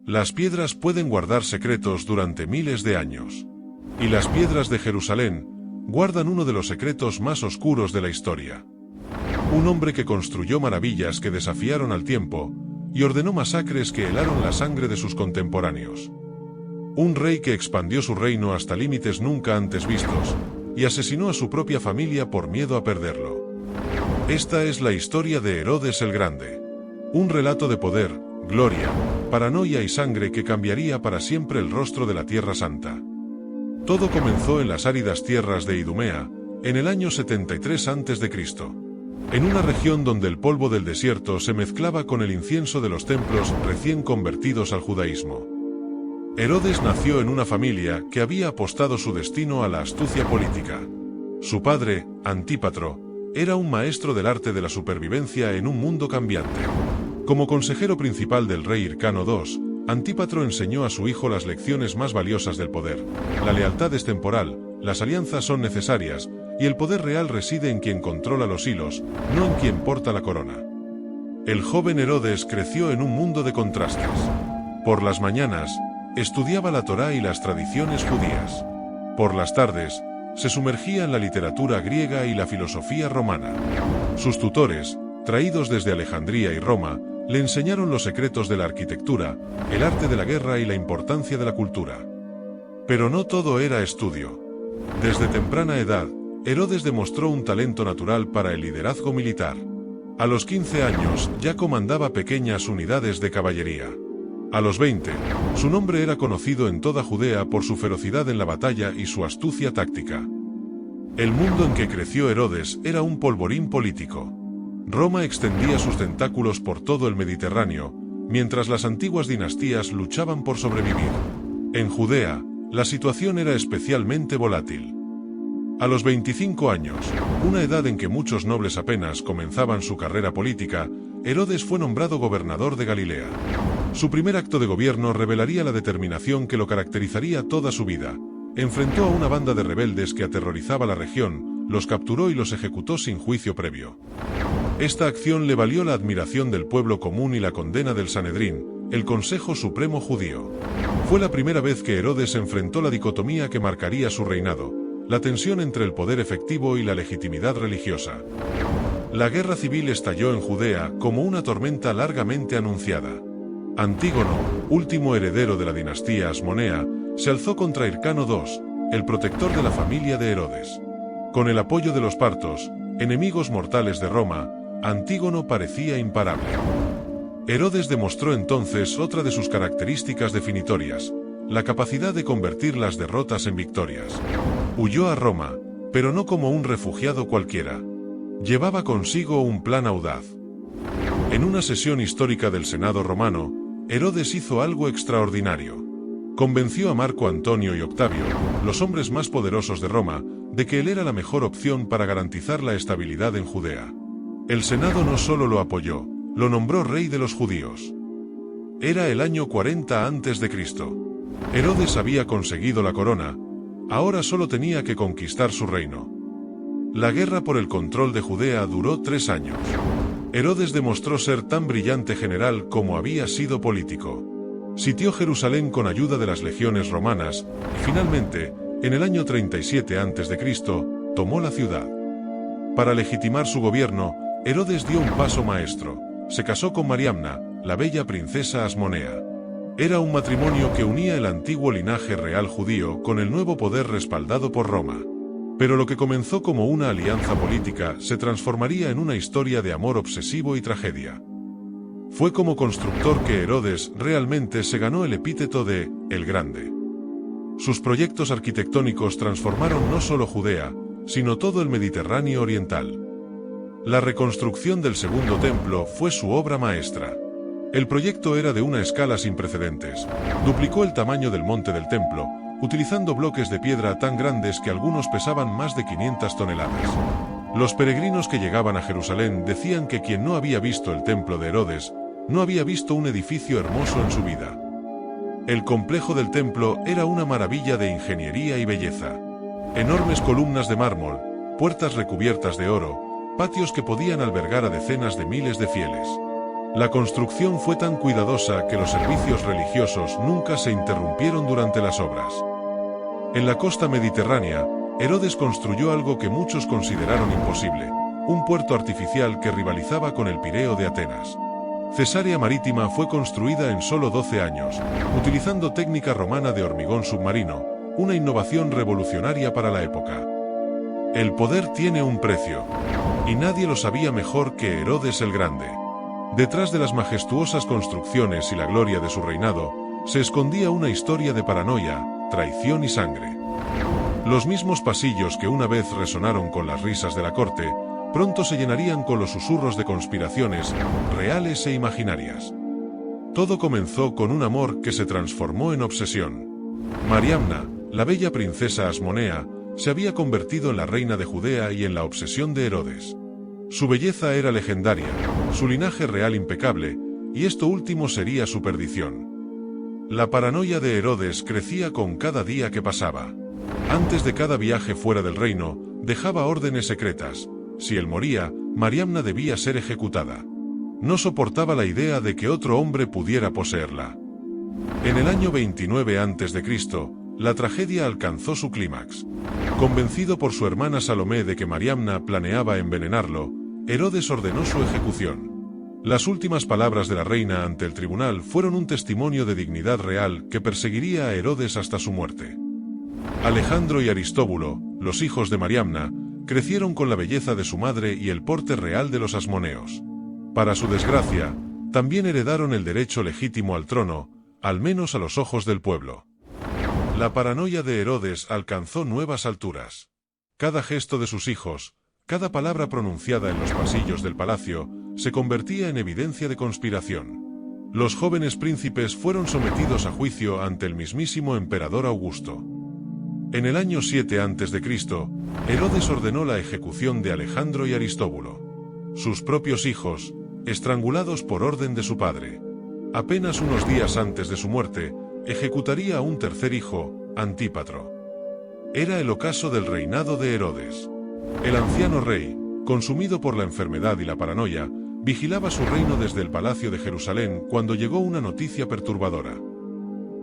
Las piedras pueden guardar secretos durante miles de años. Y las piedras de Jerusalén guardan uno de los secretos más oscuros de la historia. Un hombre que construyó maravillas que desafiaron al tiempo y ordenó masacres que helaron la sangre de sus contemporáneos. Un rey que expandió su reino hasta límites nunca antes vistos y asesinó a su propia familia por miedo a perderlo. Esta es la historia de Herodes el Grande. Un relato de poder, gloria, paranoia y sangre que cambiaría para siempre el rostro de la Tierra Santa. Todo comenzó en las áridas tierras de Idumea, en el año 73 a.C., en una región donde el polvo del desierto se mezclaba con el incienso de los templos recién convertidos al judaísmo. Herodes nació en una familia que había apostado su destino a la astucia política. Su padre, Antípatro, era un maestro del arte de la supervivencia en un mundo cambiante. Como consejero principal del rey Hircano II, Antípatro enseñó a su hijo las lecciones más valiosas del poder. La lealtad es temporal, las alianzas son necesarias, y el poder real reside en quien controla los hilos, no en quien porta la corona. El joven Herodes creció en un mundo de contrastes. Por las mañanas, estudiaba la Torá y las tradiciones judías. Por las tardes, se sumergía en la literatura griega y la filosofía romana. Sus tutores, traídos desde Alejandría y Roma, le enseñaron los secretos de la arquitectura, el arte de la guerra y la importancia de la cultura. Pero no todo era estudio. Desde temprana edad, Herodes demostró un talento natural para el liderazgo militar. A los 15 años ya comandaba pequeñas unidades de caballería. A los 20, su nombre era conocido en toda Judea por su ferocidad en la batalla y su astucia táctica. El mundo en que creció Herodes era un polvorín político. Roma extendía sus tentáculos por todo el Mediterráneo, mientras las antiguas dinastías luchaban por sobrevivir. En Judea, la situación era especialmente volátil. A los 25 años, una edad en que muchos nobles apenas comenzaban su carrera política, Herodes fue nombrado gobernador de Galilea. Su primer acto de gobierno revelaría la determinación que lo caracterizaría toda su vida. Enfrentó a una banda de rebeldes que aterrorizaba la región, los capturó y los ejecutó sin juicio previo. Esta acción le valió la admiración del pueblo común y la condena del Sanedrín, el Consejo Supremo Judío. Fue la primera vez que Herodes enfrentó la dicotomía que marcaría su reinado, la tensión entre el poder efectivo y la legitimidad religiosa. La guerra civil estalló en Judea como una tormenta largamente anunciada. Antígono, último heredero de la dinastía Asmonea, se alzó contra Hircano II, el protector de la familia de Herodes. Con el apoyo de los partos, enemigos mortales de Roma, Antígono parecía imparable. Herodes demostró entonces otra de sus características definitorias, la capacidad de convertir las derrotas en victorias. Huyó a Roma, pero no como un refugiado cualquiera. Llevaba consigo un plan audaz. En una sesión histórica del Senado romano, Herodes hizo algo extraordinario. Convenció a Marco Antonio y Octavio, los hombres más poderosos de Roma, de que él era la mejor opción para garantizar la estabilidad en Judea. El Senado no solo lo apoyó, lo nombró rey de los judíos. Era el año 40 a.C. Herodes había conseguido la corona, ahora solo tenía que conquistar su reino. La guerra por el control de Judea duró 3 años. Herodes demostró ser tan brillante general como había sido político. Sitió Jerusalén con ayuda de las legiones romanas, y finalmente, en el año 37 a.C., tomó la ciudad. Para legitimar su gobierno, Herodes dio un paso maestro. Se casó con Mariamna, la bella princesa Asmonea. Era un matrimonio que unía el antiguo linaje real judío con el nuevo poder respaldado por Roma. Pero lo que comenzó como una alianza política se transformaría en una historia de amor obsesivo y tragedia. Fue como constructor que Herodes realmente se ganó el epíteto de «el Grande». Sus proyectos arquitectónicos transformaron no solo Judea, sino todo el Mediterráneo oriental. La reconstrucción del Segundo Templo fue su obra maestra. El proyecto era de una escala sin precedentes. Duplicó el tamaño del monte del templo, utilizando bloques de piedra tan grandes que algunos pesaban más de 500 toneladas. Los peregrinos que llegaban a Jerusalén decían que quien no había visto el templo de Herodes, no había visto un edificio hermoso en su vida. El complejo del templo era una maravilla de ingeniería y belleza. Enormes columnas de mármol, puertas recubiertas de oro, patios que podían albergar a decenas de miles de fieles. La construcción fue tan cuidadosa que los servicios religiosos nunca se interrumpieron durante las obras. En la costa mediterránea, Herodes construyó algo que muchos consideraron imposible, un puerto artificial que rivalizaba con el Pireo de Atenas. Cesarea Marítima fue construida en solo 12 años, utilizando técnica romana de hormigón submarino, una innovación revolucionaria para la época. El poder tiene un precio, y nadie lo sabía mejor que Herodes el Grande. Detrás de las majestuosas construcciones y la gloria de su reinado, se escondía una historia de paranoia, traición y sangre. Los mismos pasillos que una vez resonaron con las risas de la corte, pronto se llenarían con los susurros de conspiraciones, reales e imaginarias. Todo comenzó con un amor que se transformó en obsesión. Mariamna, la bella princesa Asmonea, se había convertido en la reina de Judea y en la obsesión de Herodes. Su belleza era legendaria, su linaje real impecable, y esto último sería su perdición. La paranoia de Herodes crecía con cada día que pasaba. Antes de cada viaje fuera del reino, dejaba órdenes secretas. Si él moría, Mariamna debía ser ejecutada. No soportaba la idea de que otro hombre pudiera poseerla. En el año 29 a.C., la tragedia alcanzó su clímax. Convencido por su hermana Salomé de que Mariamna planeaba envenenarlo, Herodes ordenó su ejecución. Las últimas palabras de la reina ante el tribunal fueron un testimonio de dignidad real que perseguiría a Herodes hasta su muerte. Alejandro y Aristóbulo, los hijos de Mariamna, crecieron con la belleza de su madre y el porte real de los asmoneos. Para su desgracia, también heredaron el derecho legítimo al trono, al menos a los ojos del pueblo. La paranoia de Herodes alcanzó nuevas alturas. Cada gesto de sus hijos, cada palabra pronunciada en los pasillos del palacio, se convertía en evidencia de conspiración. Los jóvenes príncipes fueron sometidos a juicio ante el mismísimo emperador Augusto. En el año 7 a.C., Herodes ordenó la ejecución de Alejandro y Aristóbulo. Sus propios hijos, estrangulados por orden de su padre. Apenas unos días antes de su muerte, ejecutaría a un tercer hijo, Antípatro. Era el ocaso del reinado de Herodes. El anciano rey, consumido por la enfermedad y la paranoia, vigilaba su reino desde el palacio de Jerusalén cuando llegó una noticia perturbadora.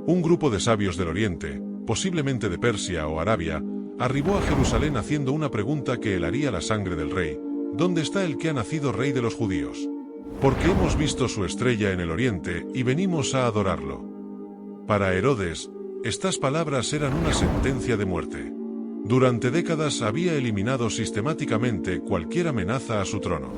Un grupo de sabios del Oriente, posiblemente de Persia o Arabia, arribó a Jerusalén haciendo una pregunta que helaría la sangre del rey: ¿dónde está el que ha nacido rey de los judíos? Porque hemos visto su estrella en el Oriente y venimos a adorarlo. Para Herodes, estas palabras eran una sentencia de muerte. Durante décadas había eliminado sistemáticamente cualquier amenaza a su trono.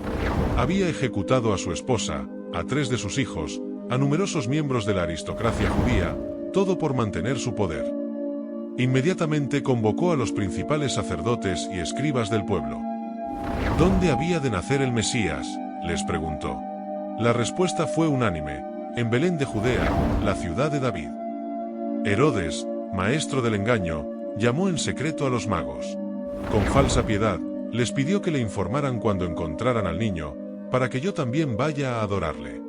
Había ejecutado a su esposa, a 3 de sus hijos, a numerosos miembros de la aristocracia judía, todo por mantener su poder. Inmediatamente convocó a los principales sacerdotes y escribas del pueblo. ¿Dónde había de nacer el Mesías?, les preguntó. La respuesta fue unánime: en Belén de Judea, la ciudad de David. Herodes, maestro del engaño, llamó en secreto a los magos. Con falsa piedad, les pidió que le informaran cuando encontraran al niño, para que yo también vaya a adorarle.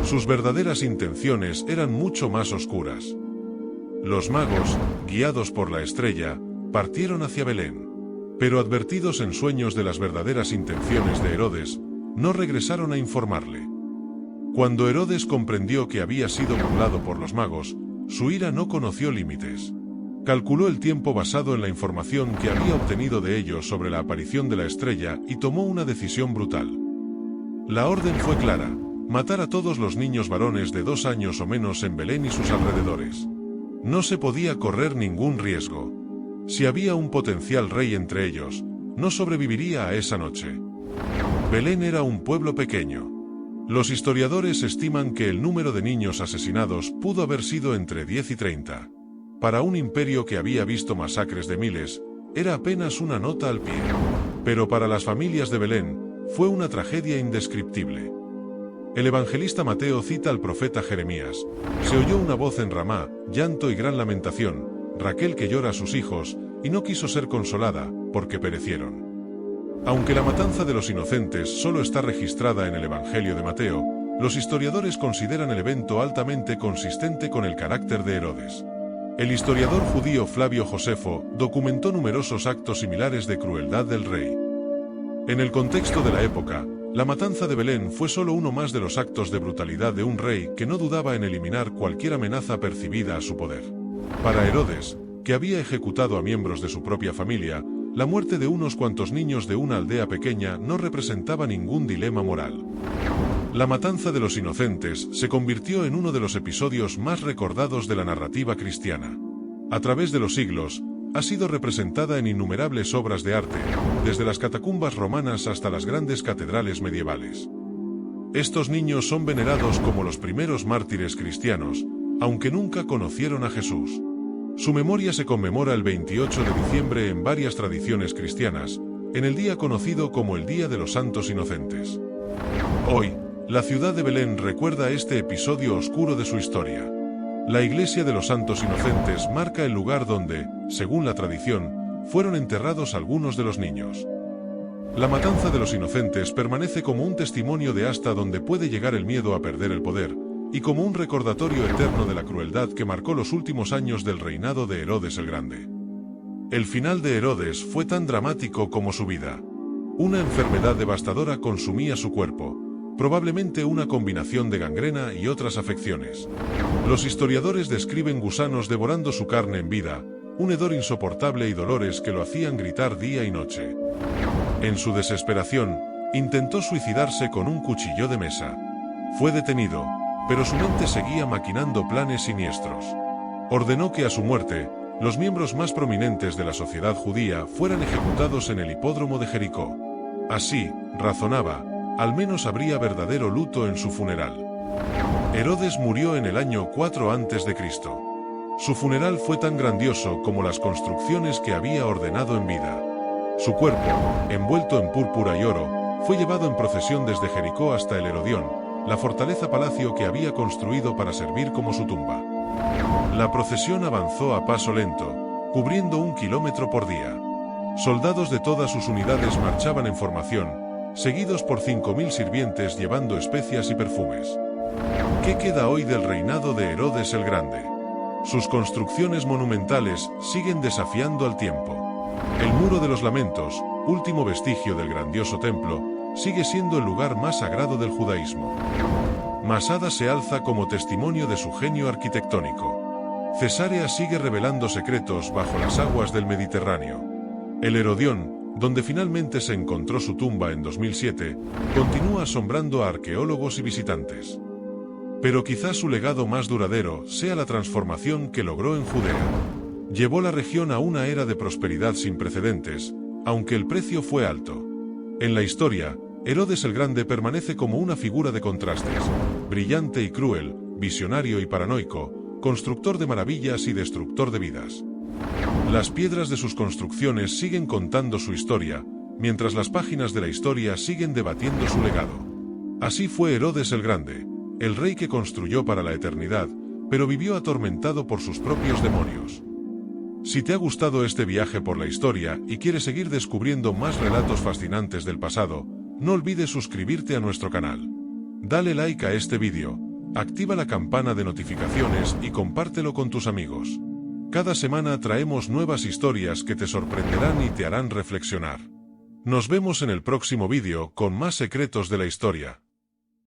Sus verdaderas intenciones eran mucho más oscuras. Los magos, guiados por la estrella, partieron hacia Belén. Pero advertidos en sueños de las verdaderas intenciones de Herodes, no regresaron a informarle. Cuando Herodes comprendió que había sido burlado por los magos, su ira no conoció límites. Calculó el tiempo basado en la información que había obtenido de ellos sobre la aparición de la estrella y tomó una decisión brutal. La orden fue clara: matar a todos los niños varones de 2 años o menos en Belén y sus alrededores. No se podía correr ningún riesgo. Si había un potencial rey entre ellos, no sobreviviría a esa noche. Belén era un pueblo pequeño. Los historiadores estiman que el número de niños asesinados pudo haber sido entre 10 y 30. Para un imperio que había visto masacres de miles, era apenas una nota al pie. Pero para las familias de Belén, fue una tragedia indescriptible. El evangelista Mateo cita al profeta Jeremías: se oyó una voz en Ramá, llanto y gran lamentación, Raquel que llora a sus hijos, y no quiso ser consolada, porque perecieron. Aunque la matanza de los inocentes solo está registrada en el Evangelio de Mateo, los historiadores consideran el evento altamente consistente con el carácter de Herodes. El historiador judío Flavio Josefo documentó numerosos actos similares de crueldad del rey. En el contexto de la época, La matanza de Belén fue solo uno más de los actos de brutalidad de un rey que no dudaba en eliminar cualquier amenaza percibida a su poder. Para Herodes, que había ejecutado a miembros de su propia familia, la muerte de unos cuantos niños de una aldea pequeña no representaba ningún dilema moral. La matanza de los inocentes se convirtió en uno de los episodios más recordados de la narrativa cristiana. A través de los siglos, ha sido representada en innumerables obras de arte, desde las catacumbas romanas hasta las grandes catedrales medievales. Estos niños son venerados como los primeros mártires cristianos, aunque nunca conocieron a Jesús. Su memoria se conmemora el 28 de diciembre en varias tradiciones cristianas, en el día conocido como el Día de los Santos Inocentes. Hoy, la ciudad de Belén recuerda este episodio oscuro de su historia. La iglesia de los Santos Inocentes marca el lugar donde, según la tradición, fueron enterrados algunos de los niños. La matanza de los inocentes permanece como un testimonio de hasta dónde puede llegar el miedo a perder el poder, y como un recordatorio eterno de la crueldad que marcó los últimos años del reinado de Herodes el Grande. El final de Herodes fue tan dramático como su vida. Una enfermedad devastadora consumía su cuerpo, probablemente una combinación de gangrena y otras afecciones. Los historiadores describen gusanos devorando su carne en vida, un hedor insoportable y dolores que lo hacían gritar día y noche. En su desesperación, intentó suicidarse con un cuchillo de mesa. Fue detenido, pero su mente seguía maquinando planes siniestros. Ordenó que a su muerte, los miembros más prominentes de la sociedad judía fueran ejecutados en el hipódromo de Jericó. Así, razonaba, al menos habría verdadero luto en su funeral. Herodes murió en el año 4 a.C. Su funeral fue tan grandioso como las construcciones que había ordenado en vida. Su cuerpo, envuelto en púrpura y oro, fue llevado en procesión desde Jericó hasta el Herodión, la fortaleza-palacio que había construido para servir como su tumba. La procesión avanzó a paso lento, cubriendo 1 kilómetro por día. Soldados de todas sus unidades marchaban en formación, seguidos por 5.000 sirvientes llevando especias y perfumes. ¿Qué queda hoy del reinado de Herodes el Grande? Sus construcciones monumentales siguen desafiando al tiempo. El Muro de los Lamentos, último vestigio del grandioso templo, sigue siendo el lugar más sagrado del judaísmo. Masada se alza como testimonio de su genio arquitectónico. Cesarea sigue revelando secretos bajo las aguas del Mediterráneo. El Herodión, donde finalmente se encontró su tumba en 2007, continúa asombrando a arqueólogos y visitantes. Pero quizás su legado más duradero sea la transformación que logró en Judea. Llevó la región a una era de prosperidad sin precedentes, aunque el precio fue alto. En la historia, Herodes el Grande permanece como una figura de contrastes, brillante y cruel, visionario y paranoico, constructor de maravillas y destructor de vidas. Las piedras de sus construcciones siguen contando su historia, mientras las páginas de la historia siguen debatiendo su legado. Así fue Herodes el Grande, el rey que construyó para la eternidad, pero vivió atormentado por sus propios demonios. Si te ha gustado este viaje por la historia y quieres seguir descubriendo más relatos fascinantes del pasado, no olvides suscribirte a nuestro canal. Dale like a este vídeo, activa la campana de notificaciones y compártelo con tus amigos. Cada semana traemos nuevas historias que te sorprenderán y te harán reflexionar. Nos vemos en el próximo vídeo con más secretos de la historia.